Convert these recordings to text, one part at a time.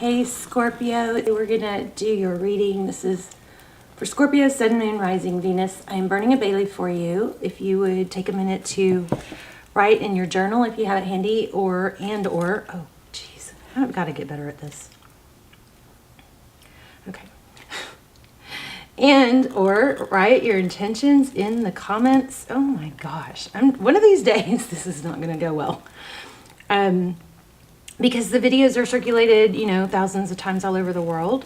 Hey Scorpio, we're gonna do your reading. This is for Scorpio, Sun, Moon, Rising, Venus. I'm burning a bay leaf for you. If you would take a minute to write in your journal if you have it handy, or oh geez, I've got to get better at this. Okay. And or write your intentions in the comments. Oh my gosh, one of these days this is not gonna go well. Because the videos are circulated, you know, thousands of times all over the world,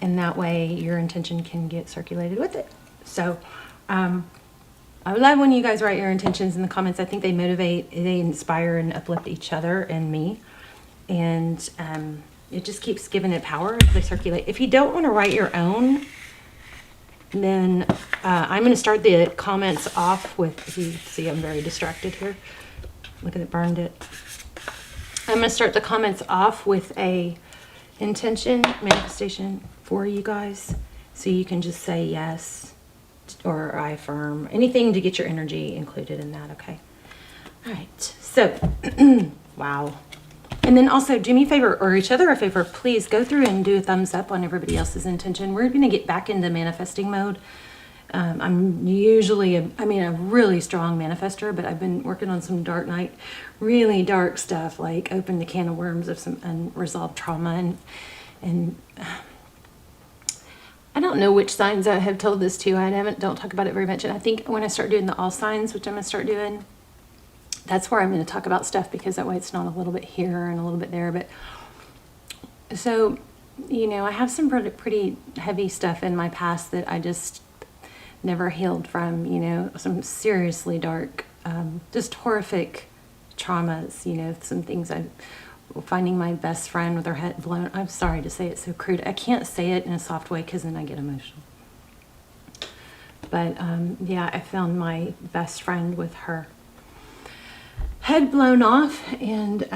and that way your intention can get circulated with it. So I love when you guys write your intentions in the comments. I think they motivate, they inspire and uplift each other and me, and it just keeps giving it power as they circulate. If you don't want to write your own, then I'm going to start the comments off with, see I'm very distracted here. Look at it, burned it. I'm going to start the comments off with a intention manifestation for you guys, so you can just say yes or I affirm, anything to get your energy included in that. Okay. All right. So, wow. And then also do me a favor, or each other a favor, please go through and do a thumbs up on everybody else's intention. We're going to get back into manifesting mode. I'm usually a really strong manifester, but I've been working on some dark night, really dark stuff, like opened a can of worms of some unresolved trauma. And I don't know which signs I have told this to. Don't talk about it very much. And I think when I start doing the all signs, which I'm going to start doing, that's where I'm going to talk about stuff, because that way it's not a little bit here and a little bit there. But so, you know, I have some pretty heavy stuff in my past that I just never healed from, you know, some seriously dark, just horrific traumas, you know, some things finding my best friend with her head blown. I'm sorry to say it so crude. I can't say it in a soft way because then I get emotional. But yeah, I found my best friend with her head blown off, and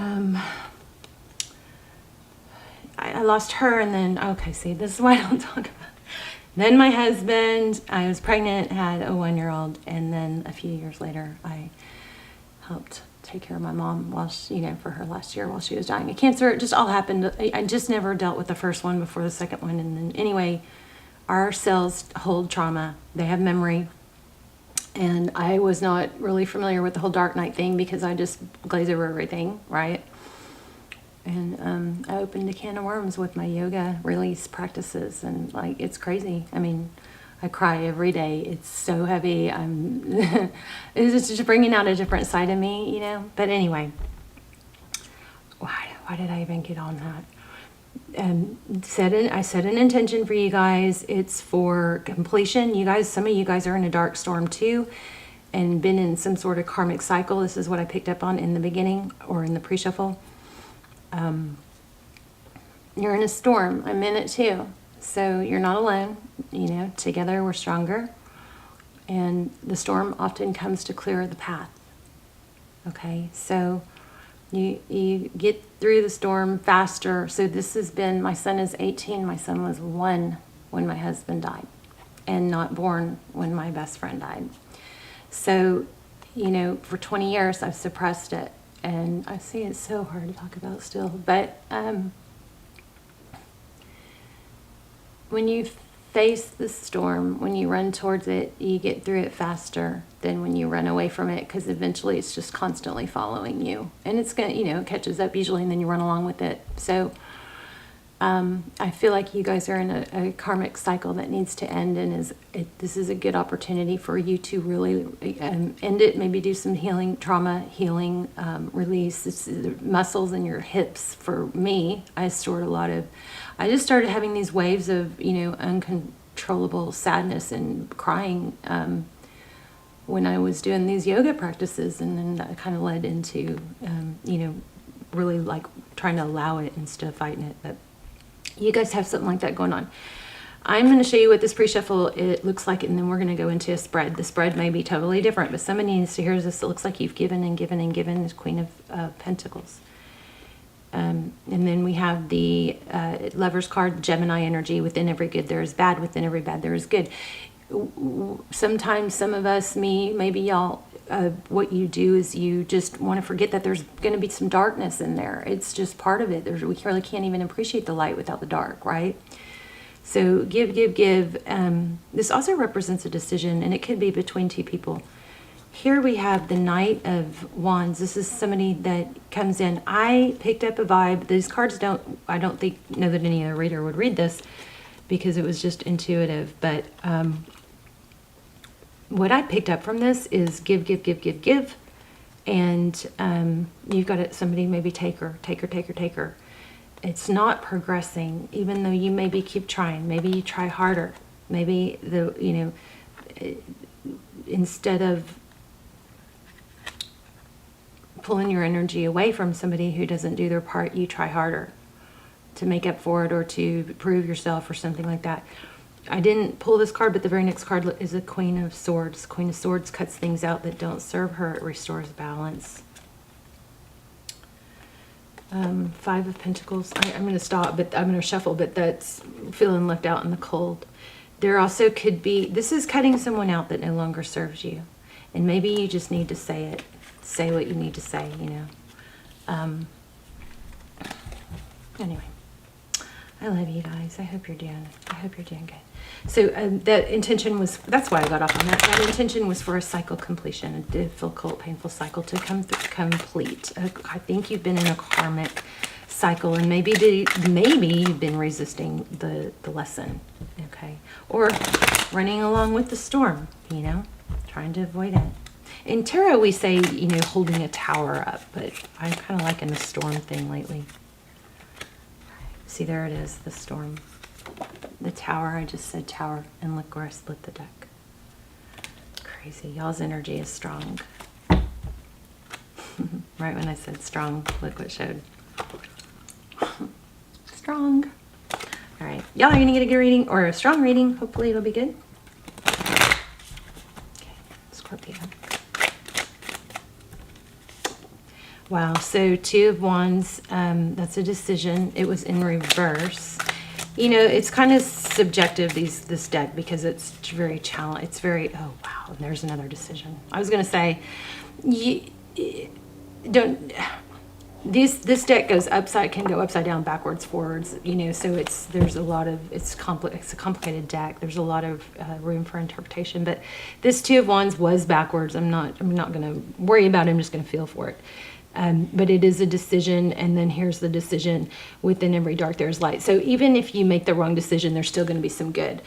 I lost her, and then, okay, see, this is why I don't talk about it. Then my husband, I was pregnant, had a 1-year-old, and then a few years later, I helped take care of my mom while she, you know, for her last year while she was dying of cancer. It just all happened. I just never dealt with the first one before the second one. And then anyway, our cells hold trauma. They have memory. And I was not really familiar with the whole dark night thing because I just glaze over everything, right? And I opened a can of worms with my yoga release practices, and like, it's crazy. I mean, I cry every day. It's so heavy. It's just bringing out a different side of me, you know. But anyway, why did I even get on that? I set an intention for you guys. It's for completion. You guys, some of you guys are in a dark storm too, and been in some sort of karmic cycle. This is what I picked up on in the beginning, or in the pre-shuffle. You're in a storm. I'm in it too. So you're not alone. You know, together we're stronger. And the storm often comes to clear the path. Okay, so you get through the storm faster. So this has been, my son is 18. My son was 1 when my husband died, and not born when my best friend died. So, you know, for 20 years I've suppressed it. And I see it's so hard to talk about still, but when you face the storm, when you run towards it, you get through it faster than when you run away from it, because eventually it's just constantly following you, and it's gonna, you know, it catches up usually, and then you run along with it. So I feel like you guys are in a karmic cycle that needs to end, and this is a good opportunity for you to really end it. Maybe do some healing, trauma healing, release. It's the muscles in your hips. For me, I just started having these waves of, you know, uncontrollable sadness and crying when I was doing these yoga practices, and then that kind of led into, you know, really like trying to allow it instead of fighting it. But you guys have something like that going on. I'm going to show you what this pre-shuffle it looks like, and then we're going to go into a spread. The spread may be totally different, but somebody needs to hear this. It looks like you've given and given and given. This Queen of Pentacles. And then we have the Lover's card, Gemini energy. Within every good there is bad. Within every bad there is good. Sometimes some of us, me, maybe y'all, what you do is you just want to forget that there's going to be some darkness in there. It's just part of it. We really can't even appreciate the light without the dark, right? So give. This also represents a decision, and it could be between two people. Here we have the Knight of Wands. This is somebody that comes in. I picked up a vibe. These cards I don't know that any other reader would read this because it was just intuitive. But what I picked up from this is give. And you've got somebody maybe taker. It's not progressing, even though you maybe keep trying. Maybe you try harder. Maybe instead of pulling your energy away from somebody who doesn't do their part, you try harder to make up for it or to prove yourself or something like that. I didn't pull this card, but the very next card is a Queen of Swords. Queen of Swords cuts things out that don't serve her. It restores balance. Five of Pentacles. I'm going to stop, but I'm going to shuffle, but that's feeling left out in the cold. There also could be, this is cutting someone out that no longer serves you. And maybe you just need to say it. Say what you need to say, Anyway, I love you guys. I hope you're doing good. So that intention was, that's why I got off on that. That intention was for a cycle completion, a difficult, painful cycle to complete. I think you've been in a karmic cycle, and maybe you've been resisting the lesson, okay? Or running along with the storm, trying to avoid it. In tarot, we say, holding a tower up, but I'm kind of liking the storm thing lately. See, there it is, the storm. The tower, I just said tower, and look where I split the deck. Crazy. Y'all's energy is strong. Right when I said strong, look what showed. Strong. All right. Y'all are going to get a good reading, or a strong reading. Hopefully it'll be good. Okay. Scorpio. Wow, so Two of Wands, that's a decision. It was in reverse. It's kind of subjective, this deck, because it's very challenging. It's very, oh wow, and there's another decision. I was going to say, this deck can go upside down, backwards, forwards, so there's a lot of, it's a complicated deck. There's a lot of room for interpretation, but this Two of Wands was backwards. I'm not going to worry about it. I'm just going to feel for it. But it is a decision, and then here's the decision. Within every dark, there's light. So even if you make the wrong decision, there's still going to be some good.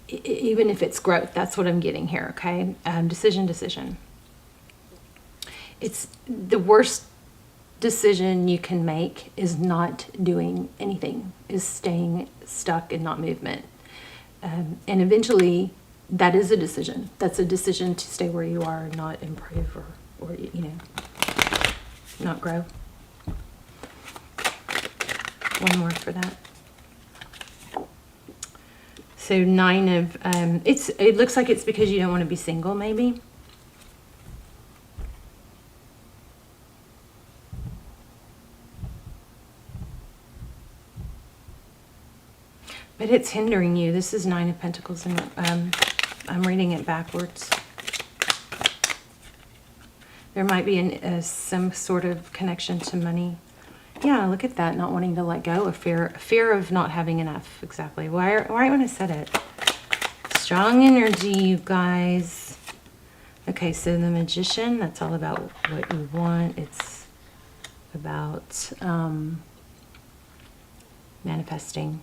Even if it's growth, that's what I'm getting here, okay? Decision. It's the worst decision you can make is not doing anything, is staying stuck and not movement. And eventually, that is a decision. That's a decision to stay where you are and not improve or not grow. One more for that. So 9 of, it looks like it's because you don't want to be single, maybe. But it's hindering you. This is 9 of Pentacles, and I'm reading it backwards. There might be some sort of connection to money. Yeah, look at that, not wanting to let go, a fear of not having enough. Exactly. Right when I said it. Strong energy, you guys. Okay, so the Magician, that's all about what you want. It's about manifesting.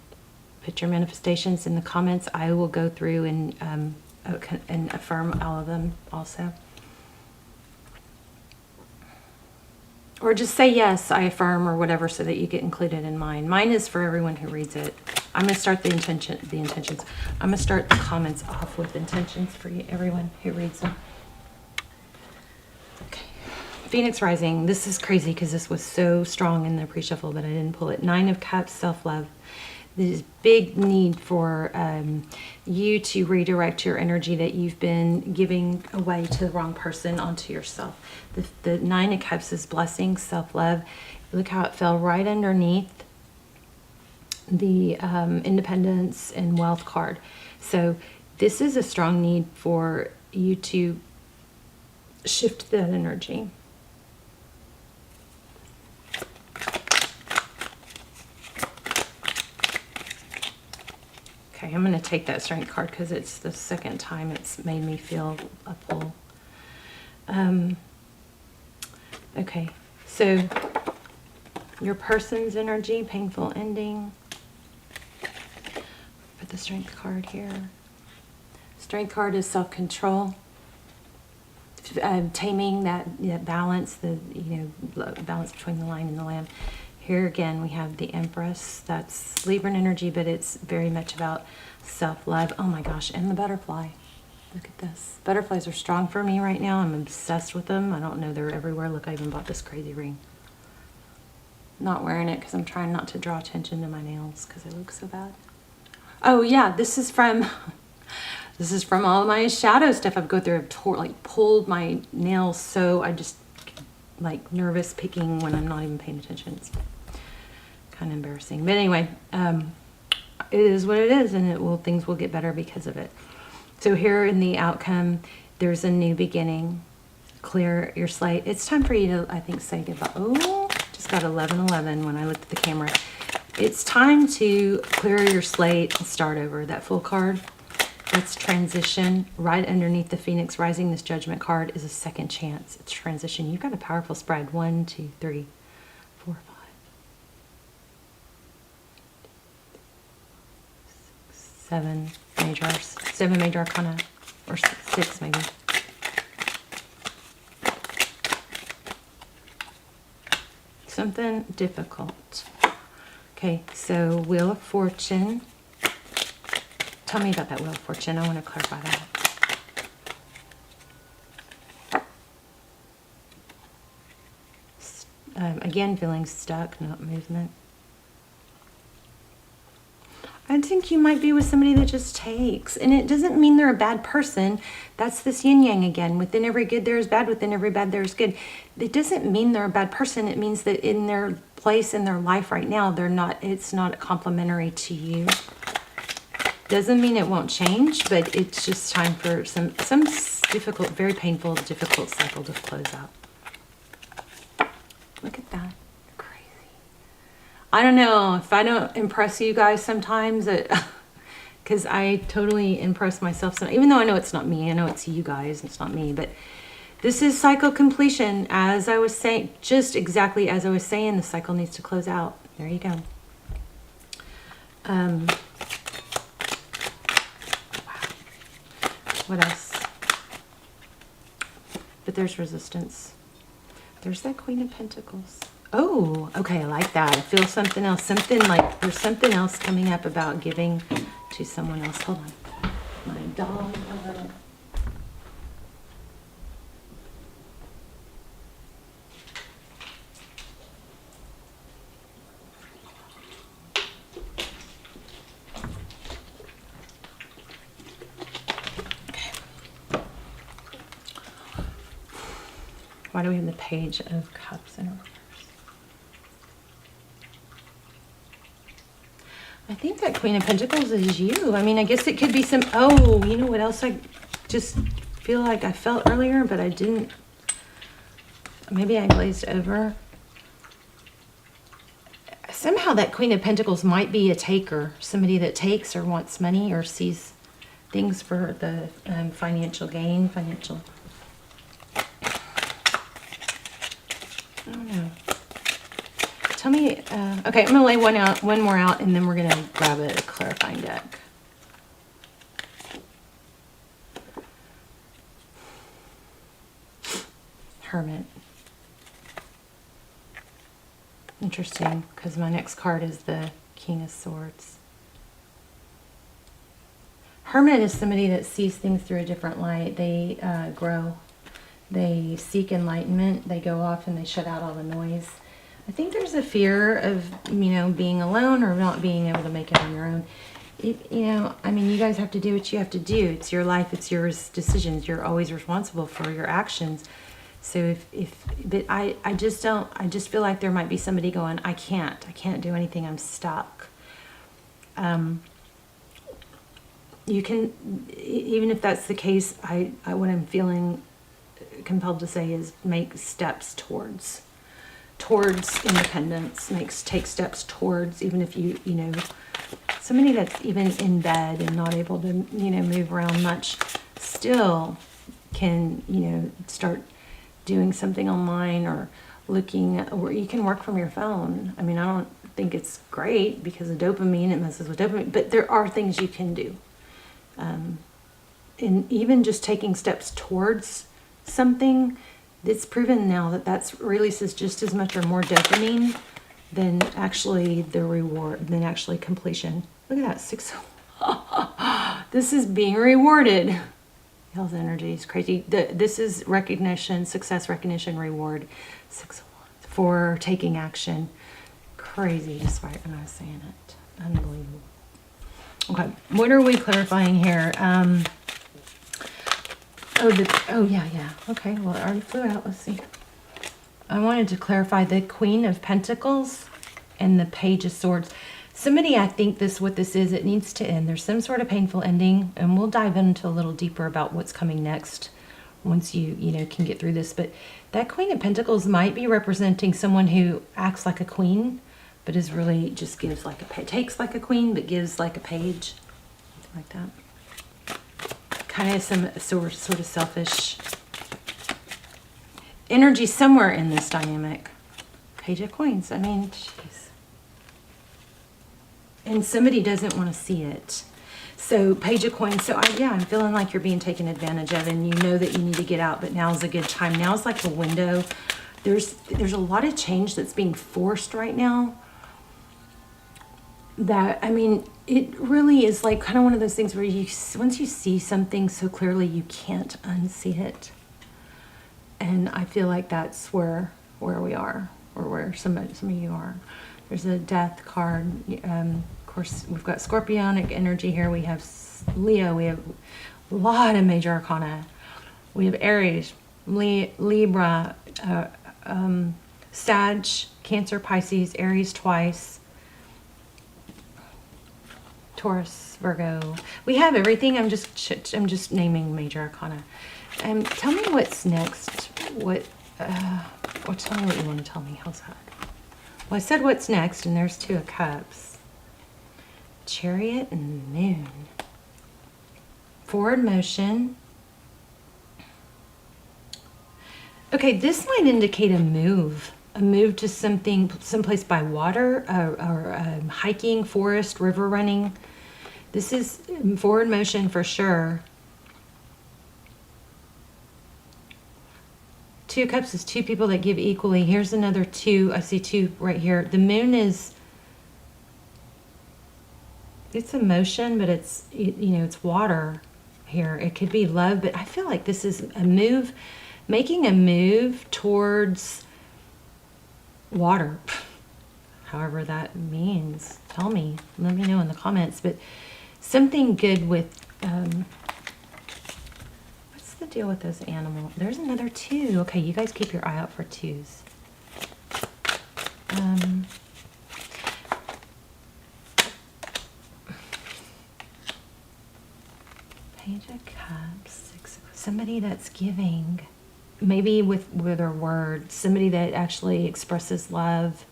Put your manifestations in the comments. I will go through and affirm all of them also. Or just say yes, I affirm, or whatever, so that you get included in mine. Mine is for everyone who reads it. I'm going to start the intentions. I'm going to start the comments off with intentions for everyone who reads them. Okay. Phoenix Rising. This is crazy because this was so strong in the pre-shuffle, but I didn't pull it. 9 of Cups, self-love. This big need for you to redirect your energy that you've been giving away to the wrong person onto yourself. The 9 of Cups is blessing, self-love. Look how it fell right underneath the independence and wealth card. So this is a strong need for you to shift that energy. Okay, I'm going to take that Strength card because it's the second time it's made me feel a pull. Okay, so your person's energy, painful ending. Put the Strength card here. Strength card is self-control, taming that balance, balance between the lion and the lamb. Here again, we have the Empress. That's Libra energy, but it's very much about self-love. Oh my gosh, and the butterfly. Look at this. Butterflies are strong for me right now. I'm obsessed with them. I don't know, they're everywhere. Look, I even bought this crazy ring. Not wearing it because I'm trying not to draw attention to my nails because they look so bad. Oh yeah, this is from all my shadow stuff I've go through. I've pulled my nails, so I just like nervous picking when I'm not even paying attention. It's kind of embarrassing, but anyway, it is what it is, and things will get better because of it. So here in the outcome, there's a new beginning. Clear your slate. It's time for you to, I think, say goodbye. Oh, just got 11:11 when I looked at the camera. It's time to clear your slate and start over. That Full card, that's transition. Right underneath the Phoenix Rising, this Judgment card is a second chance. It's transition. You've got a powerful spread. 1, 2, 3, 4, 5, 6, 7 major arcana, or 6 maybe. Something difficult. Okay, so Wheel of Fortune. Tell me about that Wheel of Fortune. I want to clarify that. Again, feeling stuck, not movement. I think you might be with somebody that just takes. And it doesn't mean they're a bad person. That's this yin-yang again. Within every good there is bad. Within every bad there is good. It doesn't mean they're a bad person. It means that in their place in their life right now, it's not complementary to you. Doesn't mean it won't change, but it's just time for some difficult, very painful, difficult cycle to close out. Look at that. I don't know if I don't impress you guys sometimes, because I totally impress myself. Even though I know it's not me, I know it's you guys, it's not me. But this is cycle completion. As I was saying, just exactly as I was saying, the cycle needs to close out. There you go. Wow. What else? But there's resistance. There's that Queen of Pentacles. Oh, okay, I like that. I feel something else. Something like there's something else coming up about giving to someone else. Hold on. My dog. Okay. Why do we have the Page of Cups in our I think that Queen of Pentacles is you. I mean, I guess it could be some... Oh, you know what else I just feel like I felt earlier, but I didn't... Maybe I glazed over. Somehow that Queen of Pentacles might be a taker. Somebody that takes or wants money or sees things for the financial gain, financial... I don't know. Tell me, okay, I'm going to lay one more out, and then we're going to grab a clarifying deck. Hermit. Interesting, because my next card is the King of Swords. Hermit is somebody that sees things through a different light. They grow. They seek enlightenment. They go off and they shut out all the noise. I think there's a fear of, being alone or not being able to make it on your own. I mean, you guys have to do what you have to do. It's your life. It's your decisions. You're always responsible for your actions. So but I just feel like there might be somebody going, I can't do anything. I'm stuck. You can, even if that's the case, what I'm feeling compelled to say is make steps towards independence. Take steps towards, even if you know, somebody that's even in bed and not able to, you know, move around much, still can, you know, start doing something online or looking, or you can work from your phone. I mean, I don't think it's great because of dopamine, it messes with dopamine, but there are things you can do. And even just taking steps towards something, it's proven now that that's releases just as much or more dopamine than actually the reward, than actually completion. Look at that, 6. This is being rewarded. Health energy is crazy. This is recognition, success, recognition, reward. 6 of Wands for taking action. Crazy, just right when I was saying it. Unbelievable. Okay, what are we clarifying here? Yeah. Okay, well, it already flew out. Let's see. I wanted to clarify the Queen of Pentacles and the Page of Swords. Somebody, I think what this is, it needs to end. There's some sort of painful ending, and we'll dive into a little deeper about what's coming next once you know, can get through this. But that Queen of Pentacles might be representing someone who acts like a queen, but is really just gives like takes like a queen, but gives like a page, like that. Kind of some sort of selfish energy somewhere in this dynamic. Page of Coins. I mean, jeez. And somebody doesn't want to see it. So Page of Coins. So I'm feeling like you're being taken advantage of, and you know that you need to get out, but now's a good time. Now's like a window. There's a lot of change that's being forced right now. That, I mean, it really is like kind of one of those things where once you see something so clearly, you can't unsee it. And I feel like that's where we are, or where some of you are. There's a Death card. Of course, we've got Scorpionic energy here. We have Leo. We have a lot of major arcana. We have Aries, Libra, Sag, Cancer, Pisces, Aries twice, Taurus, Virgo. We have everything. I'm just naming major arcana. Tell me what's next. Tell me what you want to tell me. How's that? Well, I said what's next, and there's 2 of Cups. Chariot and Moon. Forward motion. Okay, this might indicate a move to someplace by water, or hiking, forest, river running. This is forward motion for sure. 2 of Cups is 2 people that give equally. Here's another 2. I see 2 right here. The Moon is, it's emotion, but it's, you know, it's water here. It could be love, but I feel like this is a move, making a move towards water. However that means. Tell me. Let me know in the comments. But something good with, what's the deal with those animals? There's another 2. Okay, you guys keep your eye out for 2s. Page of Cups, 6. Somebody that's giving, maybe with their words, somebody that actually expresses love.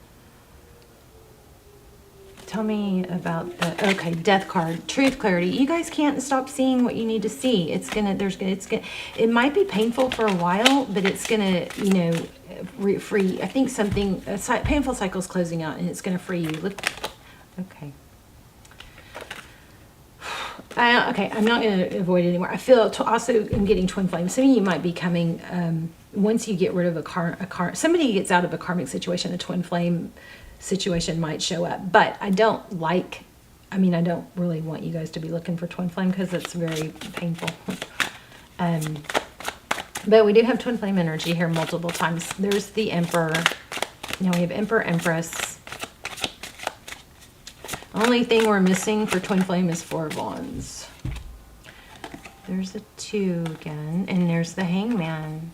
Tell me about the, okay, Death card, truth, clarity. You guys can't stop seeing what you need to see. It might be painful for a while, but it's gonna, you know, free. I think something, a painful cycle is closing out, and it's gonna free you. Look, okay. Okay, I'm not going to avoid it anymore. I feel also I'm getting twin flames. Some of you might be coming, once you get rid of somebody gets out of a karmic situation, a twin flame situation might show up. But I don't really want you guys to be looking for twin flame because it's very painful. But we do have twin flame energy here multiple times. There's the Emperor. Now we have Emperor, Empress. Only thing we're missing for twin flame is 4 of Wands. There's a 2 again, and there's the Hangman.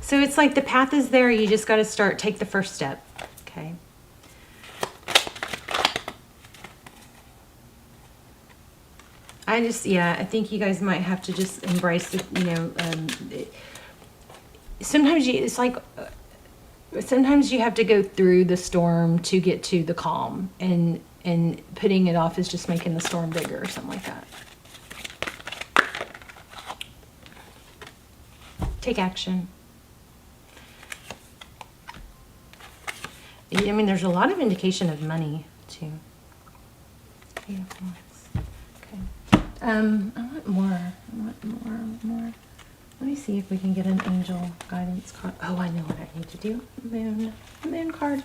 So it's like the path is there. You just got to take the first step. Okay. I think you guys might have to just embrace it, you know, it's like sometimes you have to go through the storm to get to the calm, and putting it off is just making the storm bigger or something like that. Take action. I mean, there's a lot of indication of money too. Beautiful. Okay. I want more. More. Let me see if we can get an angel guidance card. Oh, I know what I need to do. Moon card.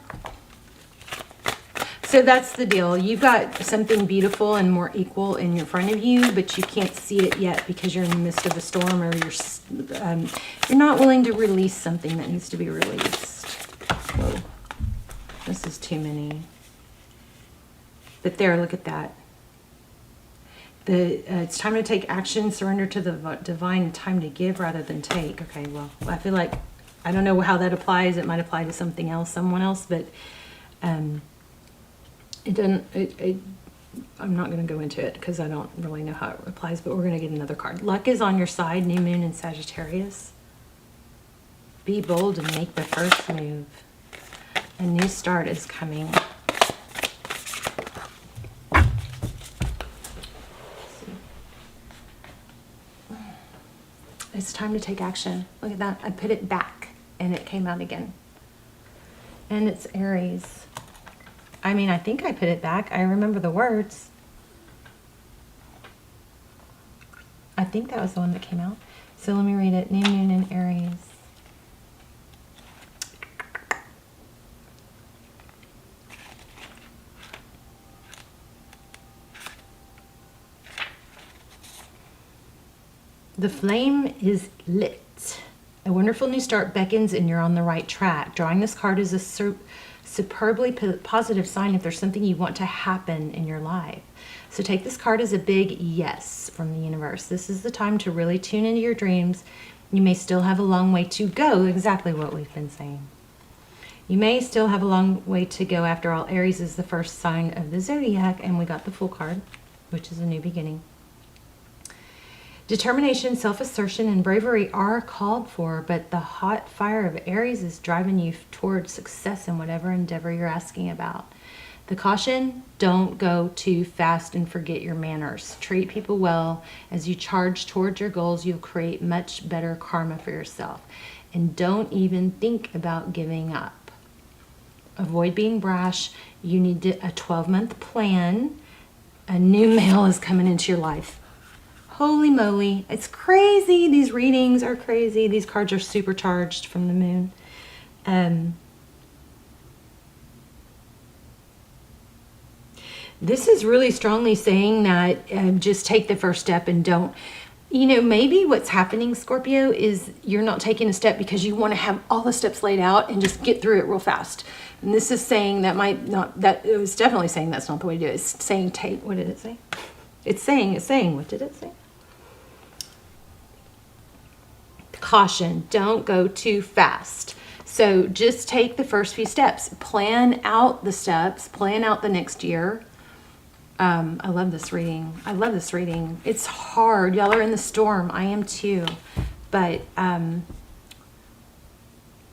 So that's the deal. You've got something beautiful and more equal in your front of you, but you can't see it yet because you're in the midst of a storm, or you're not willing to release something that needs to be released. Whoa. This is too many. But there, look at that. It's time to take action, surrender to the divine, time to give rather than take. Okay, well, I feel like, I don't know how that applies. It might apply to something else, someone else, but it doesn't, I'm not going to go into it because I don't really know how it applies, but we're going to get another card. Luck is on your side, new moon in Sagittarius. Be bold and make the first move. A new start is coming. It's time to take action. Look at that. I put it back and it came out again. And it's Aries. I mean, I think I put it back. I remember the words. I think that was the one that came out. So let me read it. New moon in Aries. The flame is lit. A wonderful new start beckons and you're on the right track. Drawing this card is a superbly positive sign if there's something you want to happen in your life. So take this card as a big yes from the universe. This is the time to really tune into your dreams. You may still have a long way to go, exactly what we've been saying. You may still have a long way to go. After all, Aries is the first sign of the zodiac, and we got the Fool card, which is a new beginning. Determination, self-assertion, and bravery are called for, but the hot fire of Aries is driving you towards success in whatever endeavor you're asking about. The caution, don't go too fast and forget your manners. Treat people well. As you charge towards your goals, you'll create much better karma for yourself. And don't even think about giving up. Avoid being brash. You need a 12-month plan. A new male is coming into your life. Holy moly, it's crazy. These readings are crazy. These cards are supercharged from the moon. This is really strongly saying that just take the first step and don't, maybe what's happening, Scorpio, is you're not taking a step because you want to have all the steps laid out and just get through it real fast. And this is saying that it was definitely saying that's not the way to do it. It's saying what did it say? It's saying, what did it say? Caution, don't go too fast. So just take the first few steps. Plan out the steps. Plan out the next year. I love this reading. It's hard. Y'all are in the storm. I am too. But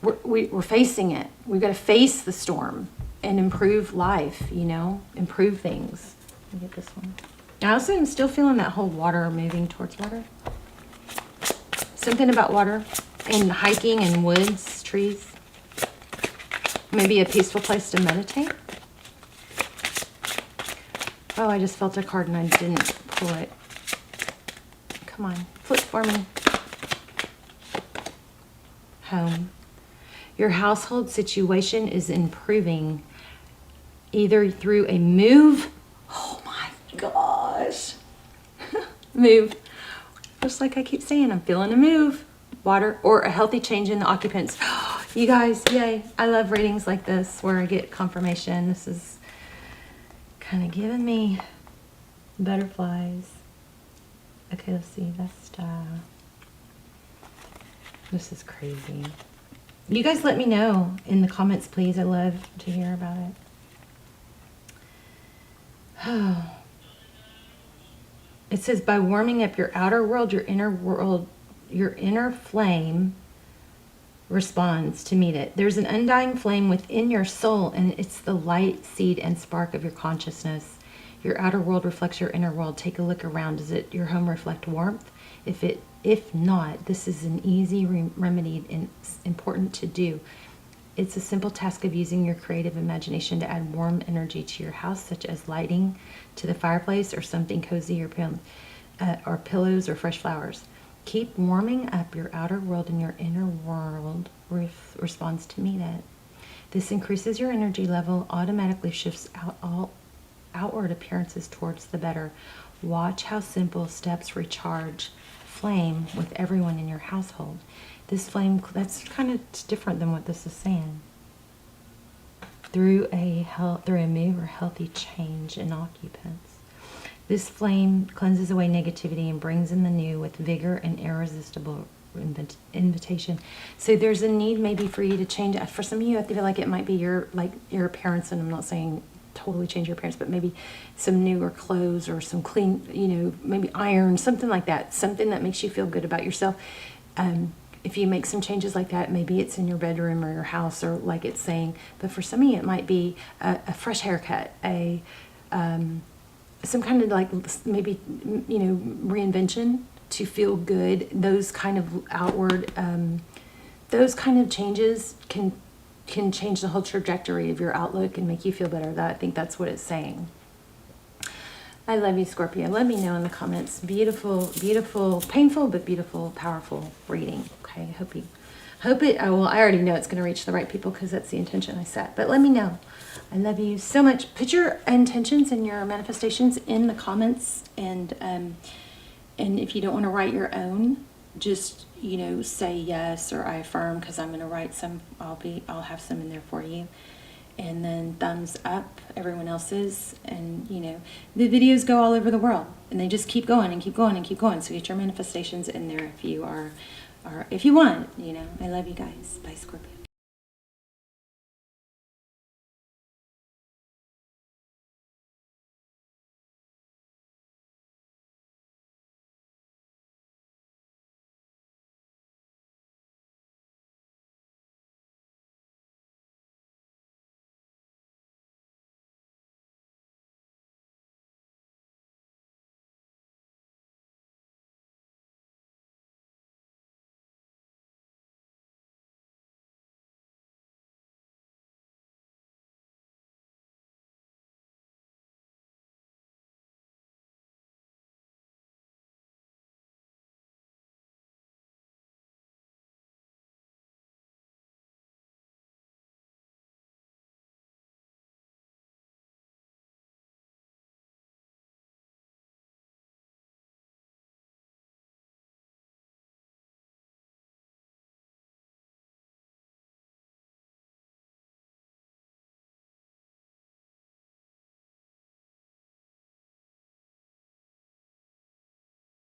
we're facing it. We've got to face the storm and improve life, improve things. Let me get this one. I also am still feeling that whole water, moving towards water. Something about water and hiking and woods, trees. Maybe a peaceful place to meditate. Oh, I just felt a card and I didn't pull it. Come on, flip for me. Home. Your household situation is improving either through a move. Oh my gosh. Move. Just like I keep saying, I'm feeling a move. Water or a healthy change in the occupants. You guys, yay. I love readings like this where I get confirmation. This is kind of giving me butterflies. Okay, let's see. This is crazy. You guys let me know in the comments, please. I love to hear about it. Oh. It says, by warming up your outer world, your inner flame responds to meet it. There's an undying flame within your soul, and it's the light, seed, and spark of your consciousness. Your outer world reflects your inner world. Take a look around. Does your home reflect warmth? If not, this is an easy remedy and important to do. It's a simple task of using your creative imagination to add warm energy to your house, such as lighting to the fireplace or something cozy, or pillows or fresh flowers. Keep warming up your outer world, and your inner world responds to meet it. This increases your energy level, automatically shifts all outward appearances towards the better. Watch how simple steps recharge flame with everyone in your household. This flame, that's kind of different than what this is saying. Through a move or healthy change in occupants. This flame cleanses away negativity and brings in the new with vigor and irresistible invitation. So there's a need maybe for you to change. For some of you, I feel like it might be your appearance, and I'm not saying totally change your appearance, but maybe some newer clothes or some clean, maybe iron, something like that, something that makes you feel good about yourself. If you make some changes like that, maybe it's in your bedroom or your house, or like it's saying, but for some of you, it might be a fresh haircut, some kind of like maybe, reinvention to feel good. Those kind of outward, those kind of changes can change the whole trajectory of your outlook and make you feel better. I think that's what it's saying. I love you, Scorpio. Let me know in the comments. Beautiful, beautiful, painful, but beautiful, powerful reading. Okay, hope it, well, I already know it's going to reach the right people because that's the intention I set. But let me know. I love you so much. Put your intentions and your manifestations in the comments, and if you don't want to write your own, just say yes or I affirm, because I'm going to write some. I'll have some in there for you, and then thumbs up everyone else's, and the videos go all over the world, and they just keep going and keep going and keep going. So get your manifestations in there if you are if you want. I love you guys. Bye, Scorpio.